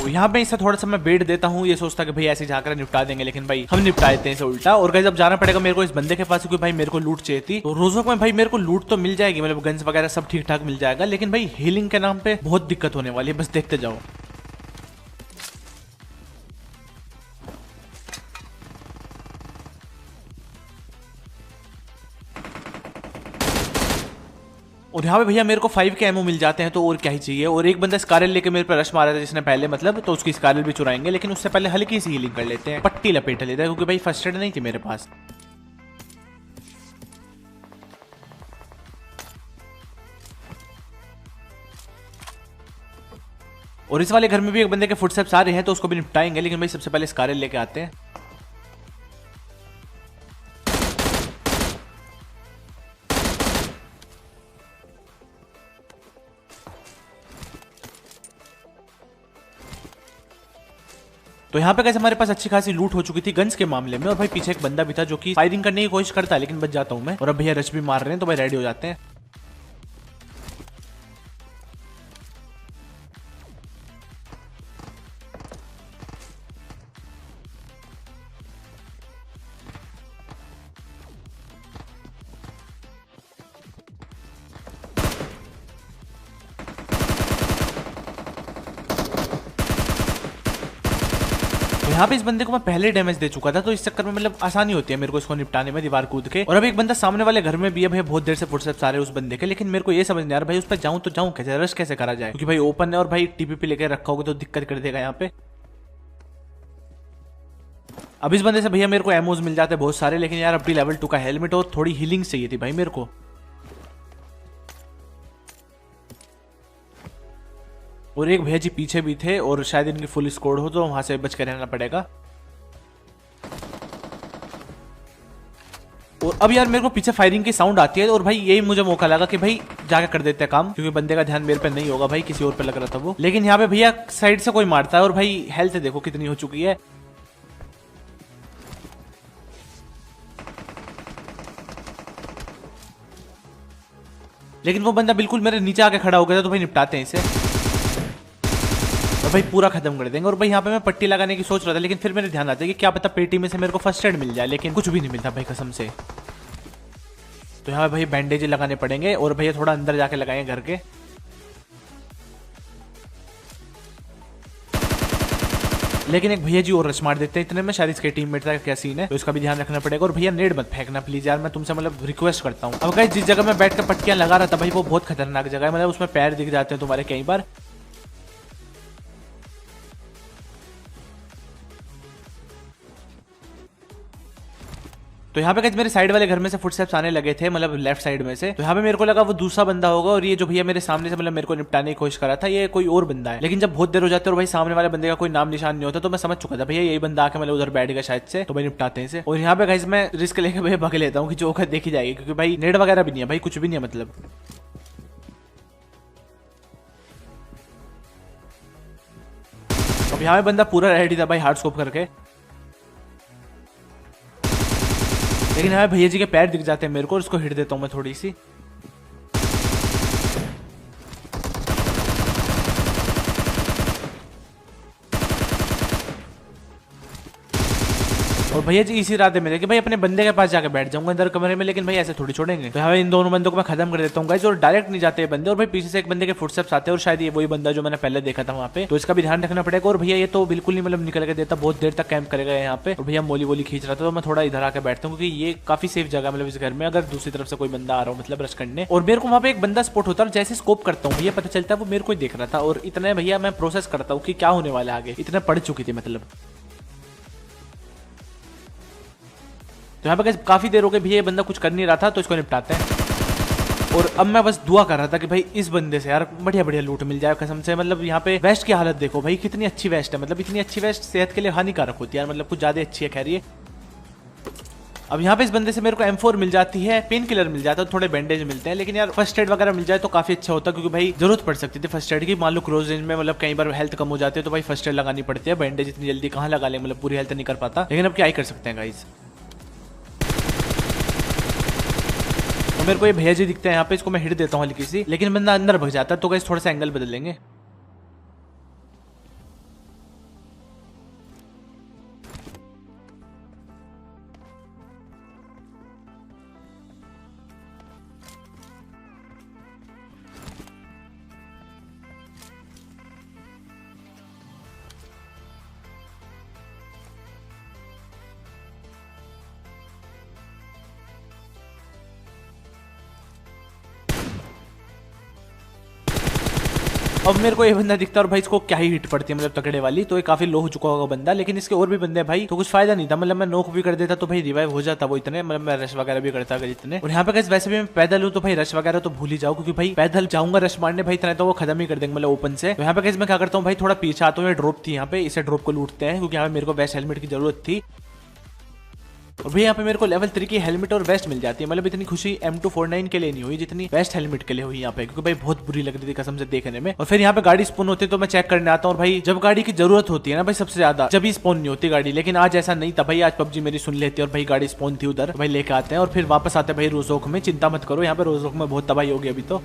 तो यहाँ पे इसे थोड़ा सा मैं वेट देता हूँ, ये सोचता कि भाई ऐसे जाकर निपटा देंगे, लेकिन भाई हम निपटा देते हैं इसे उल्टा। और गाइस अब जाना पड़ेगा मेरे को इस बंदे के पास, क्योंकि भाई मेरे को लूट चाहिए थी। तो रोजोक में भाई मेरे को लूट तो मिल जाएगी, मतलब गन्स वगैरह सब ठीक ठाक मिल जाएगा, लेकिन भाई हीलिंग के नाम पे बहुत दिक्कत होने वाली है, बस देखते जाओ। और यहाँ पे भैया मेरे को 5 के एमओ मिल जाते हैं, तो और क्या ही चाहिए। और एक बंदा स्कारल लेके मेरे पे रश मारा था जिसने पहले, मतलब तो उसकी स्कारल भी चुराएंगे, लेकिन उससे पहले हल्की सी हीलिंग कर लेते हैं, पट्टी लपेट लेते हैं, क्योंकि भाई फर्स्ट एड नहीं थी मेरे पास। और इस वाले घर में भी एक बंदे के फुटस्टेप्स आ रहे हैं, तो उसको भी निपटाएंगे, लेकिन भाई सबसे पहले स्कारल लेके आते हैं। तो यहाँ पे कैसे हमारे पास अच्छी खासी लूट हो चुकी थी गन्स के मामले में। और भाई पीछे एक बंदा भी था जो कि फायरिंग करने की कोशिश करता है, लेकिन बच जाता हूँ मैं। और अब भैया रश भी मार रहे हैं, तो भाई रेडी हो जाते हैं। यहाँ पे इस बंदे को मैं पहले डैमेज दे चुका था, तो इस चक्कर में मतलब आसानी होती है मेरे को इसको निपटाने में दीवार कूद के। और अब एक बंदा सामने वाले घर में भी है, भाई बहुत देर से फुटस्टेप्स आ रहे हैं उस बंदे के, लेकिन मेरे को ये समझ नहीं आ रहा भाई उस पर जाऊं तो जाऊं कैसे, रश कैसे करा जाए, क्योंकि भाई ओपन है और भाई टीपीपी लेके रखा होगा तो दिक्कत कर देगा यहाँ पे। अब इस बंदे से भैया मेरे को एमोज मिल जाते हैं बहुत सारे, लेकिन यार अब भी लेवल 2 का हेलमेट और थोड़ी हीलिंग चाहिए थी भाई मेरे को। और एक भैया जी पीछे भी थे, और शायद इनकी फुल स्कोर हो, तो वहां से बच कर रहना पड़ेगा। और अब यार मेरे को पीछे फायरिंग की साउंड आती है, और भाई यही मुझे मौका लगा कि भाई जाके कर देते हैं काम, क्योंकि बंदे का ध्यान मेरे पे नहीं होगा भाई, किसी और पे लग रहा था वो। लेकिन यहाँ पे भैया साइड से कोई मारता है, और भाई हेल्थ देखो कितनी हो चुकी है। लेकिन वो बंदा बिल्कुल मेरे नीचे आके खड़ा हो गया था, तो भाई निपटाते हैं इसे और भाई पूरा खत्म कर देंगे। और भाई यहाँ पे मैं पट्टी लगाने की सोच रहा था, लेकिन फिर मेरे ध्यान आता है कि क्या पता पेटी में से मेरे को फर्स्ट एड मिल जाए, लेकिन कुछ भी नहीं मिलता भाई कसम से। तो यहाँ पे भाई बैंडेज लगाने पड़ेंगे, और भैया थोड़ा अंदर जाके लगाएंगे घर के। लेकिन एक भैया जी और रश मार देते हैं इतने में, शायद इसके टीममेट का क्या सीन है, तो इसका भी ध्यान रखना पड़ेगा। और भैया नेड मत फेंकना प्लीज यार, मैं तुमसे मतलब रिक्वेस्ट करता हूँ। अब गाइस जिस जगह मैं बैठ कर पट्टियां लगा रहा था भाई, वो बहुत खतरनाक जगह है, मतलब उसमें पैर दिख जाते हैं तुम्हारे कई बार। तो यहाँ पे गाइस मेरे साइड वाले घर में से फुटस्टेप्स आने लगे थे, मतलब लेफ्ट साइड में से। तो यहाँ पे मेरे को लगा वो दूसरा बंदा होगा, और ये जो भैया मेरे सामने से मतलब मेरे को निपटाने की कोशिश करा था, ये कोई और बंदा है। लेकिन जब बहुत देर हो जाती है और भाई सामने वाले बंदे का कोई नाम निशान नहीं होता, तो मैं समझ चुका था भैया यही बंदा आके मतलब उधर बैठ गया शायद से, तो भाई निपटाते हैं इसे। और यहाँ पे गाइस मैं रिस्क लेके भैया भाग लेता हूँ कि जो वक्त देखी जाएगी, क्योंकि भाई नेट वगैरह भी नहीं है भाई, कुछ भी नहीं है मतलब। अब यहाँ पे बंदा पूरा रेडी था भाई हार्ड स्कोप करके, लेकिन यहाँ भैया जी के पैर दिख जाते हैं मेरे को, और इसको हिट देता हूँ मैं थोड़ी सी। और भैया जी इसी रात मेरे कि भाई अपने बंदे के पास जाके बैठ जाऊंगा अंदर कमरे में, लेकिन भाई ऐसे थोड़ी छोड़ेंगे। तो इन दोनों बंदों को मैं खत्म कर देता हूँ गाइस, और डायरेक्ट नहीं जाते बंदे। और भाई पीछे से एक बंदे के फुटस्टेप्स आते हैं, और शायद ये वही बंदा जो मैंने पहले देखा था वहाँ पे, तो इसका भी ध्यान रखना पड़ेगा। और भैया ये तो बिल्कुल नहीं मतलब निकल के देता, बहुत देर तक कैंप करेगा यहाँ पे। और भैया मोली वोली खींच रहा था, तो मैं थोड़ा इधर आकर बैठता हूँ, क्योंकि ये काफी सेफ जगह मतलब इस घर में, अगर दूसरी तरफ से कोई बंदा आ रहा हो मतलब रश करने। और मेरे को वहाँ पे एक बंदा स्पॉट होता है, जैसे स्कोप करता हूँ भैया पता चलता है वो मेरे को ही देख रहा था। और इतने भैया मैं प्रोसेस करता हूँ कि क्या होने वाला है आगे, इतने पढ़ चुकी थी मतलब। तो यहाँ पे काफी देर हो गई भैया ये बंदा कुछ कर नहीं रहा था, तो इसको निपटाते हैं। और अब मैं बस दुआ कर रहा था कि भाई इस बंदे से यार बढ़िया बढ़िया लूट मिल जाए कसम से। मतलब यहाँ पे वेस्ट की हालत देखो भाई, कितनी अच्छी वेस्ट है, मतलब इतनी अच्छी वेस्ट सेहत के लिए हानिकारक होती है यार, मतलब कुछ ज्यादा अच्छी है खैर ये। अब यहाँ पे इस बंदे से मेरे को M4 मिल जाती है, पेन किलर मिल जाता है, थोड़े बैंडेज मिलते हैं, लेकिन यार फर्स्ट एड वगैरह मिल जाए तो काफी अच्छा होता है, क्योंकि भाई जरूरत पड़ सकती थी फर्स्ट एड की। मान लो क्लोज रेंज में मतलब कई बार हेल्थ कम हो जाती है, तो भाई फर्स्ट एड लगानी पड़ती है। बैंडेज इतनी जल्दी कहाँ लगा ले, मतलब पूरी हेल्थ नहीं कर पाता, लेकिन अब क्या ही कर सकते हैं गाइस। तो मेरे को ये भैया जी दिखते हैं यहाँ पे, इसको मैं हिट देता हूँ हल्की सी, लेकिन बंदा अंदर भग जाता है, तो गाइस थोड़ा सा एंगल बदल लेंगे। अब मेरे को ये बंदा दिखता है और भाई इसको क्या ही हिट पड़ती है मतलब तगड़े वाली, तो ये काफी लो हो चुका होगा बंदा, लेकिन इसके और भी बंदे भाई, तो कुछ फायदा नहीं था। मतलब मैं नोक भी कर देता तो भाई रिवाइव हो जाता वो इतने, मतलब मैं रश वगैरह भी करता अगर इतने। और यहाँ पे गाइस वैसे भी मैं पैदल हूँ तो भाई रश वगैरह तो भूल ही जाओ, क्योंकि भाई पैदल जाऊंगा रश मारने भाई इतना तो वो खत्म ही कर देंगे मतलब ओपन से। तो यहाँ पे गाइस मैं क्या करता हूँ भाई, थोड़ा पीछे आता हूँ, ड्रॉप थी यहाँ पे, इसे ड्रॉप को लूटते हैं क्योंकि यहाँ पे मेरे को वेस्ट हेलमेट की जरूरत थी। और भाई यहाँ पे मेरे को लेवल 3 की हेलमेट और वेस्ट मिल जाती है। मतलब इतनी खुशी M249 के लिए नहीं हुई जितनी वेस्ट हेलमेट के लिए हुई यहाँ पे, क्योंकि भाई बहुत बुरी लग रही थी कसम से देखने में। और फिर यहाँ पे गाड़ी स्पोन होती है तो मैं चेक करने आता हूँ, और भाई जब गाड़ी की जरूरत होती है ना भाई सबसे ज्यादा, जब ही स्पोन नहीं होती गाड़ी। लेकिन आज ऐसा नहीं था भाई, आज PUBG मेरी सुन लेती है और भाई गाड़ी स्पोन थी उधर, भाई लेके आते हैं और फिर वापस आते हैं भाई रोजोक में। चिंता मत करो, यहाँ पे रोजोक में बहुत तबाही होगी अभी तो।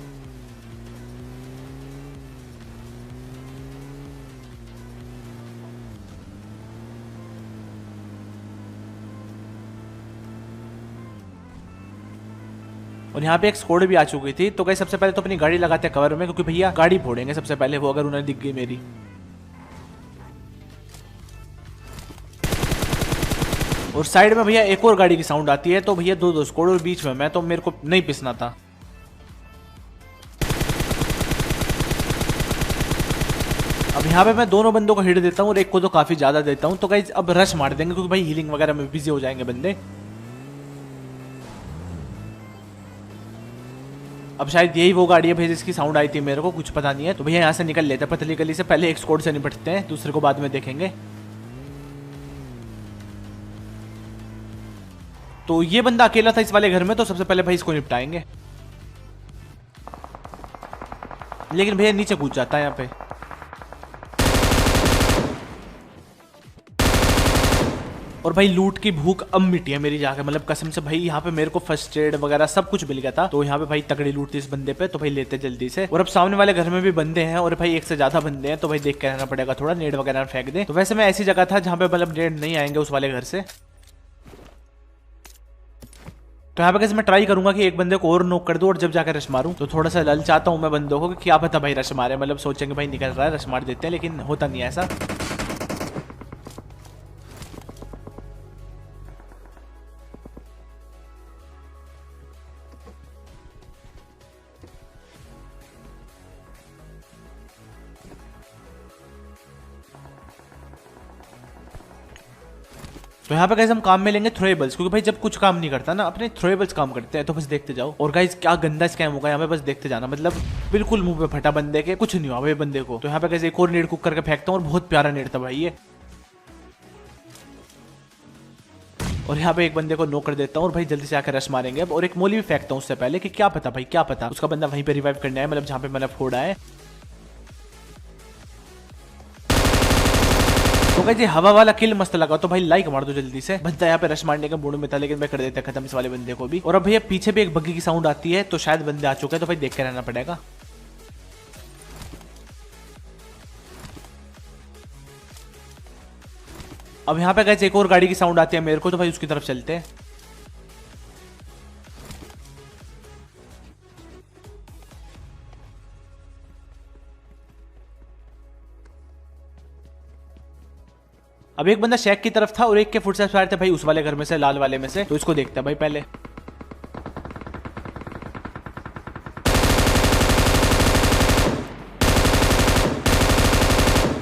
और यहाँ पे एक स्क्वाड भी आ चुकी थी। तो गाइस सबसे पहले तो अपनी गाड़ी लगाते हैं कवर में, क्योंकि भैया गाड़ी फोड़ेंगे सबसे पहले वो, अगर उन्हें दिख गई मेरी। और साइड में भैया एक और गाड़ी की साउंड आती है, तो भैया दो स्क्वाड और बीच में मैं, तो मेरे को नहीं पिसना था। अब यहाँ पे मैं दोनों बंदों को हिट देता हूँ और एक को तो काफी ज्यादा देता हूँ। तो गाइस अब रश मार देंगे क्योंकि भाई हीलिंग वगैरह में बिजी हो जाएंगे बंदे। अब शायद यही वो गाड़ी है भाई जिसकी साउंड आई थी, मेरे को कुछ पता नहीं है। तो भैया यहाँ से निकल लेते हैं पतली गली से, पहले एक स्क्वाड से निपटते हैं, दूसरे को बाद में देखेंगे। तो ये बंदा अकेला था इस वाले घर में, तो सबसे पहले भाई इसको निपटाएंगे। लेकिन भैया नीचे कूद जाता है यहाँ पे। और भाई लूट की भूख अब मिटी है मेरी जाके, मतलब कसम से भाई यहाँ पे मेरे को फर्स्ट एड वगैरह सब कुछ मिल गया था। तो यहाँ पे भाई तगड़ी लूट थी इस बंदे पे, तो भाई लेते जल्दी से। और अब सामने वाले घर में भी बंदे हैं और भाई एक से ज्यादा बंदे हैं, तो भाई देख के रहना पड़ेगा, थोड़ा नेड वगैरह फेंक दे। तो वैसे मैं ऐसी जगह था जहाँ पे मतलब नेड नहीं आएंगे उस वाले घर से। तो यहाँ पे कैसे मैं ट्राई करूंगा कि एक बंदे को और नॉक कर दूं और जब जाकर रश मारूं। तो थोड़ा सा लल चाहता हूं मैं बंदों को कि क्या पता भाई रश मारे, मतलब सोचेंगे भाई निकल रहा है रश मार देते हैं, लेकिन होता नहीं है ऐसा। तो यहाँ पे गाइस हम काम में लेंगे थ्रोएबल्स, क्योंकि भाई जब कुछ काम नहीं करता ना अपने थ्रोएबल्स काम करते हैं। तो बस देखते जाओ। और गाइस क्या गंदा स्कैम होगा यहाँ पे, बस देखते जाना। मतलब बिल्कुल मुंह पे फटा बंदे के, कुछ नहीं हुआ भाई बंदे को। तो यहाँ पे गाइस एक और नेट कुक करके फेंकता हूँ, और बहुत प्यारा नेट था भाई ये। और यहाँ पे एक बंदे को नॉक कर देता हूँ और भाई जल्दी से आकर रश मारेंगे अब। और एक मोली भी फेंकता हूँ उससे पहले कि क्या पता भाई, क्या पता उसका बंदा वहीं पे रिवाइव करने आए, मतलब जहाँ पे मैंने फोड़ा है। तो गाइस ये हवा वाला किल मस्त लगा, तो भाई लाइक मार दो जल्दी से। बंदा यहाँ पे रश मारने का मूड में था, लेकिन मैं कर देता खत्म इस वाले बंदे को भी। और अब भैया पीछे भी एक बग्गी की साउंड आती है, तो शायद बंदे आ चुके हैं, तो भाई देख के रहना पड़ेगा। अब यहाँ पे गाइस एक और गाड़ी की साउंड आती है मेरे को, तो भाई उसकी तरफ चलते हैं। अब एक बंदा शेक की तरफ था और एक के फुटस्टेप्स आ रहे थे भाई उस वाले घर में से, लाल वाले में से। तो इसको देखते हैं भाई पहले।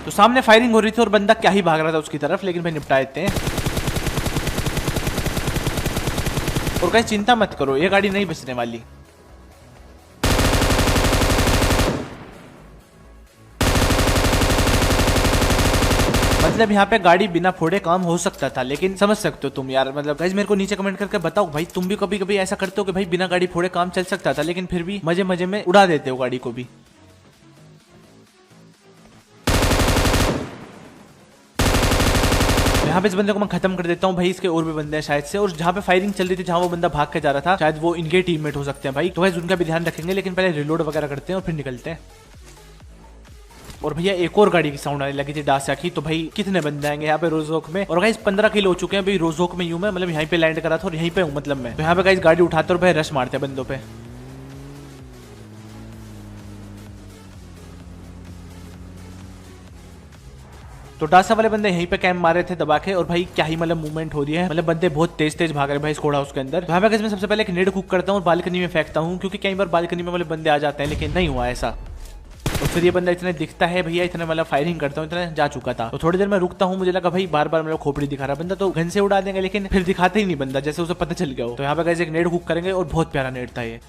तो सामने फायरिंग हो रही थी और बंदा क्या ही भाग रहा था उसकी तरफ, लेकिन भाई निपटा देते हैं। और गाइस चिंता मत करो, ये गाड़ी नहीं बचने वाली। मतलब यहाँ पे गाड़ी बिना फोड़े काम हो सकता था, लेकिन समझ सकते हो तुम यार। मतलब गाइस मेरे को नीचे कमेंट करके बताओ भाई, तुम भी कभी कभी ऐसा करते हो कि भाई बिना गाड़ी फोड़े काम चल सकता था, लेकिन फिर भी मजे मजे में उड़ा देते हो गाड़ी को भी। यहाँ पे इस बंदे को मैं खत्म कर देता हूँ भाई, इसके और भी बंदे हैं शायद से। और जहाँ पे फायरिंग चल रही थी, जहाँ वो बंदा भाग के जा रहा था, शायद वो इनके टीममेट हो सकते हैं भाई। तो गाइस उनका भी ध्यान रखेंगे, लेकिन पहले रिलोड वगैरह करते हैं और फिर निकलते हैं। और भैया एक और गाड़ी की साउंड आने लगी थी डासिया की। तो भाई कितने बंदे आएंगे यहाँ पे रोजोक में। और गाइस 15 किल हो चुके हैं भाई रोजोक में। यूं मैं मतलब यहीं पे लैंड करा था और यहीं पे हूँ मतलब मैं। तो यहाँ पे गाइस गाड़ी उठाते और भाई रश मारते हैं बंदों पे। तो डासा वाले बंदे यहीं पे कैंप मारे थे दबा के। और भाई क्या ही मतलब मूवमेंट हो रही है, मतलब बंदे बहुत तेज तेज भाग रहे हैं भाई स्क्वाड हाउस के अंदर। तो यहाँ पे मैं सबसे पहले एक नेड कुक करता हूँ और बालकनी में फेंकता हूँ, क्योंकि कई बार बालकनी में वाले बंदे आ जाते हैं, लेकिन नहीं हुआ ऐसा। तो फिर ये बंदा इतने दिखता है भैया, इतने मतलब फायरिंग करता हूँ, इतना जा चुका था। तो थोड़ी देर में रुकता हूँ, मुझे लगा भाई बार बार मतलब खोपड़ी दिखा रहा बंदा तो गन से उड़ा देंगे, लेकिन फिर दिखाते ही नहीं बंदा, जैसे उसे पता चल गया हो। तो यहाँ पे गाइस एक नेट कुक करेंगे और बहुत प्यारा नेट था ये।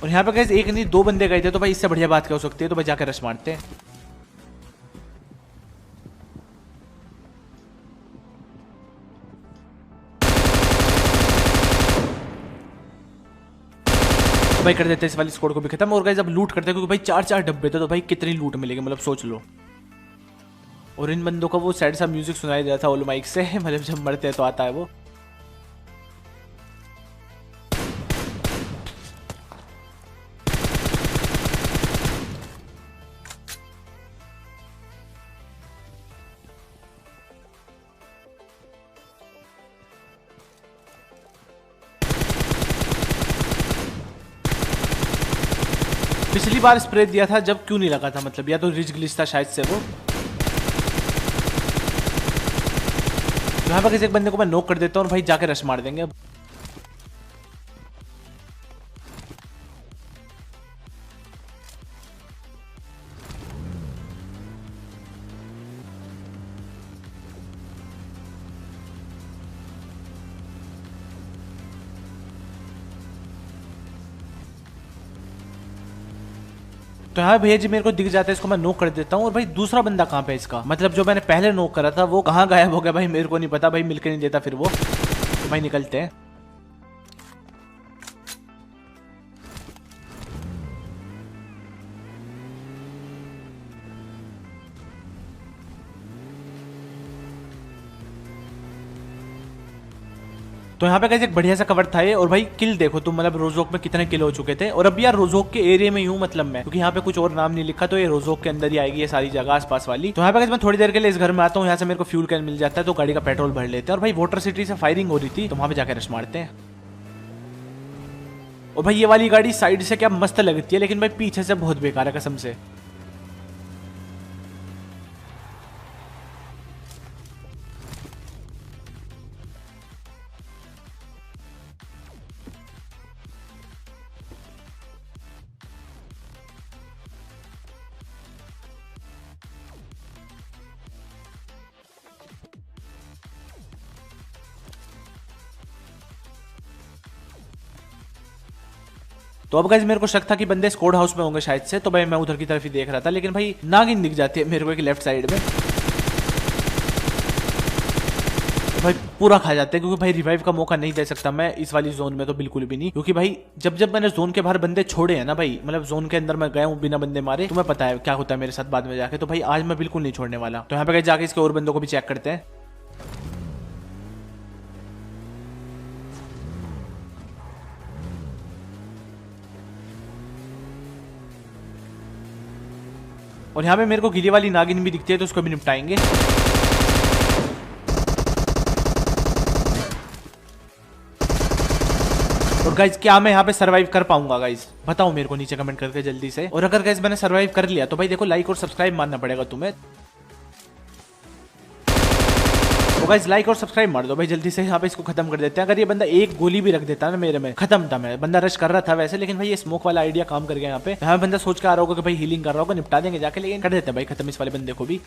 और यहाँ पे गाइस एक नहीं 2 बंदे गए थे, तो भाई इससे बढ़िया बात क्या हो सकती है। तो भाई जाकर रश मारते हैं। भाई कर देते हैं इस वाली स्क्वाड को भी खत्म। और गाइस अब लूट करते हैं, क्योंकि भाई 4-4 डब्बे थे, तो भाई कितनी लूट मिलेगी मतलब सोच लो। और इन बंदों का वो सैड सा म्यूजिक सुनाई देता था ओल माइक से, मतलब जब मरते हैं तो आता है वो। पिछली बार स्प्रे दिया था जब क्यों नहीं लगा था, मतलब या तो रिज ग्लिच था शायद से वो। यहाँ पर किसी एक बंदे को मैं नॉक कर देता हूँ और भाई जाके रश मार देंगे अब। तो यहाँ भैया जी मेरे को दिख जाता है, इसको मैं नॉक कर देता हूँ। और भाई दूसरा बंदा कहाँ पे है इसका, मतलब जो मैंने पहले नॉक करा था वो कहाँ गायब हो गया भाई, मेरे को नहीं पता भाई, मिलकर नहीं देता फिर वो। तो भाई निकलते हैं। तो यहाँ पे कैसे एक बढ़िया सा कवर था ये। और भाई किल देखो तुम, मतलब रोजोक में कितने किल हो चुके थे। और अब यार रोजोक के एरिया में हूँ मतलब मैं, क्योंकि यहाँ पे कुछ और नाम नहीं लिखा, तो ये रोजोक के अंदर ही आएगी ये सारी जगह आसपास वाली। तो यहाँ पे मैं थोड़ी देर के लिए इस घर में आता हूँ, यहाँ से मेरे को फ्यूल कैन मिल जाता है, तो गाड़ी का पेट्रोल भर लेते हैं। और भाई वाटर सिटी से फायरिंग हो रही थी, तो वहां पे जाकर रश मारते हैं। और भाई ये वाली गाड़ी साइड से क्या मस्त लगती है, लेकिन भाई पीछे से बहुत बेकार है कसम से। तो अब गाइस मेरे को शक था कि बंदे स्क्वाड हाउस में होंगे शायद से, तो भाई मैं उधर की तरफ ही देख रहा था, लेकिन भाई नागिन दिख जाती है मेरे को एक लेफ्ट साइड में। तो भाई पूरा खा जाते हैं, क्योंकि भाई रिवाइव का मौका नहीं दे सकता मैं इस वाली जोन में, तो बिल्कुल भी नहीं। क्योंकि भाई जब जब मैंने जोन के बाहर बंदे छोड़े हैं ना भाई, मतलब जोन के अंदर मैं गया हूँ बिना बंदे मारे, तुम्हें पता है क्या होता है मेरे साथ बाद में जाके। तो भाई आज मैं बिल्कुल नहीं छोड़ने वाला। तो यहाँ पे जाके इसके और बंदों को भी चेक करते हैं। और यहाँ पे मेरे को गिली वाली नागिन भी दिखती है, तो उसको भी निपटाएंगे। और गाइज क्या मैं यहाँ पे सरवाइव कर पाऊंगा गाइज, बताओ मेरे को नीचे कमेंट करके जल्दी से। और अगर गाइज मैंने सरवाइव कर लिया तो भाई देखो लाइक और सब्सक्राइब मारना पड़ेगा तुम्हें। तो गाइज लाइक और सब्सक्राइब मार दो भाई जल्दी से, यहाँ पे इसको खत्म कर देते हैं। अगर ये बंदा एक गोली भी रख देता ना मेरे में, खत्म था मैं। बंदा रश कर रहा था वैसे, लेकिन भाई ये स्मोक वाला आइडिया काम कर गया यहाँ पे। यहाँ बंदा सोच के आ रहा होगा कि भाई हीलिंग कर रहा होगा, निपटा देंगे जाके, लेकिन कर देते हैं भाई खत्म इस वाले बंदे को भी।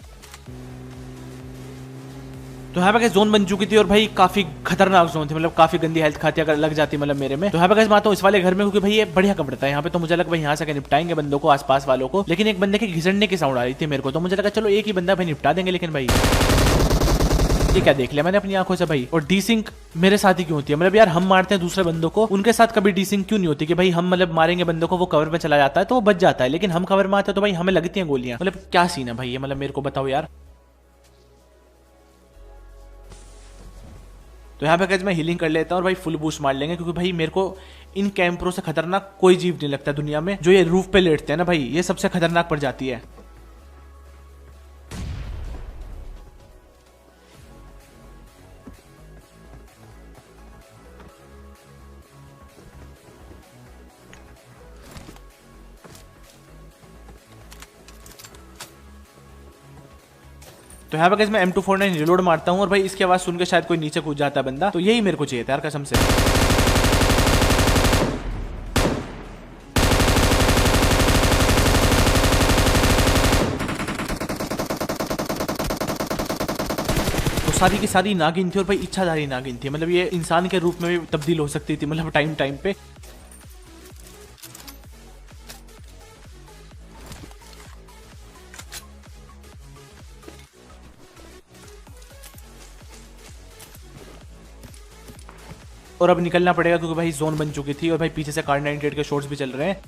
तो यहाँ पे जोन बन चुकी थी और भाई काफी खतरनाक जोन थी, मतलब काफी गंदी हेल्थ खाती अगर लग जाती मतलब मेरे में। तो यहाँ पे मैं आता हूँ इस वाले घर में, क्योंकि भाई ये बढ़िया कमरा था यहाँ पे। तो मुझे लगा भाई यहाँ से निपटाएंगे बंदों को, आसपास वालों को। लेकिन एक बंदे के घिसड़ने की साउंड आ रही थी मेरे को, तो मुझे लगा चलो एक ही बंदा भाई निपटा देंगे। लेकिन भाई ये क्या देख लिया मैंने अपनी आंखों से भाई। और डीसिंक मेरे साथ ही क्यों होती है, मतलब यार हम मारते हैं दूसरे बंदों को, उनके साथ कभी डीसिंक क्यों नहीं होती कि भाई हम मतलब मारेंगे बंदों को, वो कवर में चला जाता है तो वो बच जाता है, लेकिन हम कवर में आते हैं तो भाई हमें लगती हैं गोलियां। मतलब क्या सीन है भाई ये, मतलब मेरे को बताओ यार। तो यहाँ पे गाइस मैं हीलिंग कर लेता हूँ और भाई फुल बूस्ट मार लेंगे, क्योंकि भाई मेरे को इन कैंपरों से खतरनाक कोई जीव नहीं लगता दुनिया में। जो ये रूफ पे लेटते हैं ना भाई, ये सबसे खतरनाक पड़ जाती है। तो यहाँ पे गाइस मैं M249 रिलोड मारता हूँ और भाई इसकी आवाज सुन के शायद कोई नीचे कूद जाता है बंदा, तो यही मेरे को चाहिए था यार कसम से। सारी की सारी नागिन थी और भाई इच्छाधारी नागिन थी, मतलब ये इंसान के रूप में भी तब्दील हो सकती थी, मतलब टाइम टाइम पे। और अब निकलना पड़ेगा क्योंकि भाई जोन बन चुकी थी और भाई पीछे से कार 98 के शॉट्स भी चल रहे हैं।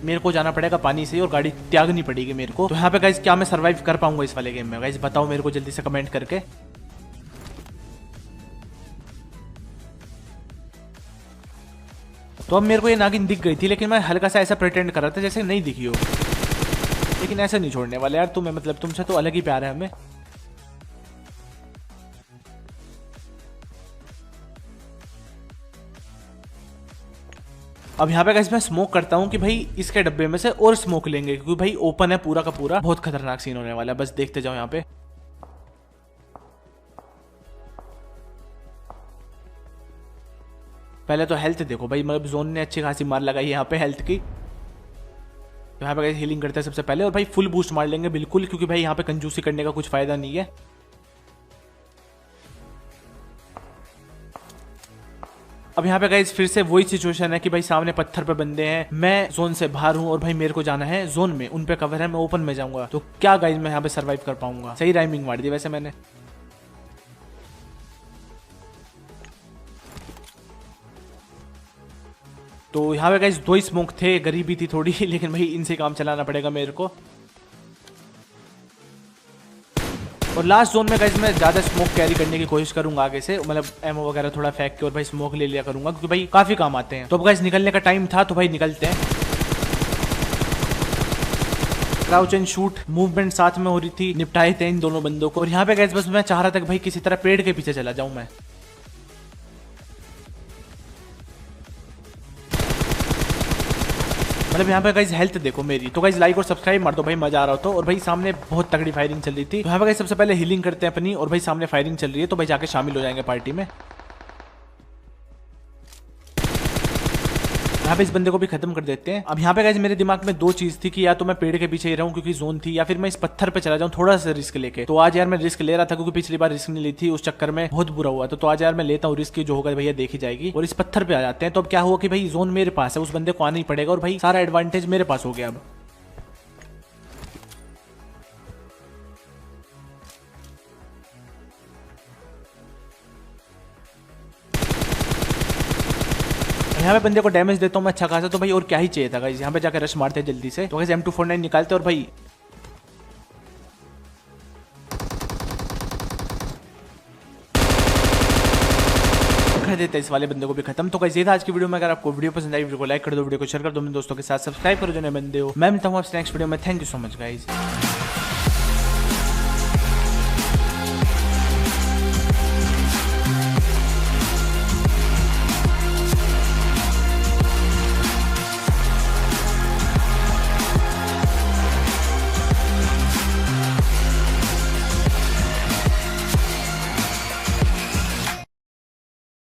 मेरे को जाना पड़ेगा पानी से और गाड़ी त्यागनी पड़ेगी मेरे को। तो यहाँ पे गाइस क्या मैं सरवाइव कर पाऊंगा इस वाले गेम में? गाइस बताओ मेरे को जल्दी से कमेंट करके। तो अब मेरे को ये नागिन दिख गई थी, लेकिन मैं हल्का सा ऐसा प्रिटेंड कर रहा था जैसे नहीं दिखी हो, लेकिन ऐसा नहीं छोड़ने वाले यार तुम्हें, मतलब तुमसे तो अलग ही प्यार है हमें। अब यहाँ पे गाइस मैं स्मोक करता हूँ कि भाई इसके डब्बे में से और स्मोक लेंगे, क्योंकि भाई ओपन है पूरा का पूरा, बहुत खतरनाक सीन होने वाला है। बस देखते जाओ यहाँ पे। पहले तो हेल्थ देखो भाई, मतलब जोन ने अच्छी खासी मार लगाई यहाँ पे हेल्थ की। यहाँ पे गाइस हीलिंग करते हैं सबसे पहले और भाई फुल बूस्ट मार लेंगे बिल्कुल, क्योंकि भाई यहाँ पे कंजूसी करने का कुछ फायदा नहीं है। अब यहाँ पे गाइस फिर से वही सिचुएशन है कि भाई सामने पत्थर पे बंदे हैं, मैं जोन से बाहर हूँ और भाई मेरे को जाना है जोन में, उन पे कवर है, मैं ओपन में जाऊंगा। तो क्या गाइस मैं यहाँ पे सरवाइव कर पाऊंगा? सही राइमिंग मार दी वैसे मैंने। तो यहाँ पे गाइस 2 ही स्मोक थे, गरीबी थी थोड़ी लेकिन भाई इनसे काम चलाना पड़ेगा मेरे को। और लास्ट जोन में गाइस मैं ज्यादा स्मोक कैरी करने की कोशिश करूंगा आगे से, मतलब एमओ वगैरह थोड़ा फेंक के और भाई स्मोक ले लिया करूंगा, क्योंकि भाई काफी काम आते हैं। तो अब गाइस निकलने का टाइम था, तो भाई निकलते हैं। क्राउच एंड शूट मूवमेंट साथ में हो रही थी, निपटाए थे इन दोनों बंदों को। और यहाँ पे गाइस बस मैं चाह रहा था कि भाई किसी तरह पेड़ के पीछे चला जाऊं मैं। मतलब यहाँ पे गाइस हेल्थ देखो मेरी। तो गाइस लाइक और सब्सक्राइब मार दो भाई, मजा आ रहा हो तो। और भाई सामने बहुत तगड़ी फायरिंग चल रही थी, तो यहाँ पे गाइस सबसे पहले हीलिंग करते हैं अपनी, और भाई सामने फायरिंग चल रही है, तो भाई जाके शामिल हो जाएंगे पार्टी में। यहाँ पे इस बंदे को भी खत्म कर देते हैं। अब यहाँ पे गाइस मेरे दिमाग में 2 चीज थी कि या तो मैं पेड़ के पीछे ही रहूं क्योंकि जोन थी, या फिर मैं इस पत्थर पे चला जाऊं थोड़ा सा रिस्क लेके। तो आज यार मैं रिस्क ले रहा था, क्योंकि पिछली बार रिस्क नहीं ली थी, उस चक्कर में बहुत बुरा हुआ। तो आज यार मैं लेता हूँ रिस्क, जो होगा भैया देखी जाएगी। और इस पत्थर पे आ जाते हैं। तो अब क्या हुआ कि भाई जोन मेरे पास है, उस बंदे को आना ही पड़ेगा, और भाई सारा एडवांटेज मेरे पास हो गया अब। यहाँ पे बंदे को डैमेज देता हूँ मैं अच्छा खासा। तो भाई और क्या ही चाहिए था गाइस, यहाँ पे जाकर रश मारते हैं जल्दी से। तो गाइस M249 निकालते और भाई कर देते इस वाले बंदे को भी खत्म। तो गाइस ये था आज की वीडियो में। अगर आपको वीडियो पसंद आई, वीडियो को लाइक कर दो, वीडियो को शेयर कर दो, अपने दोस्तों के साथ सब्सक्राइब करो जो नए बंदे हो। मैं मिलता हूँ आपसे नेक्स्ट वीडियो में। Thank you so much guys.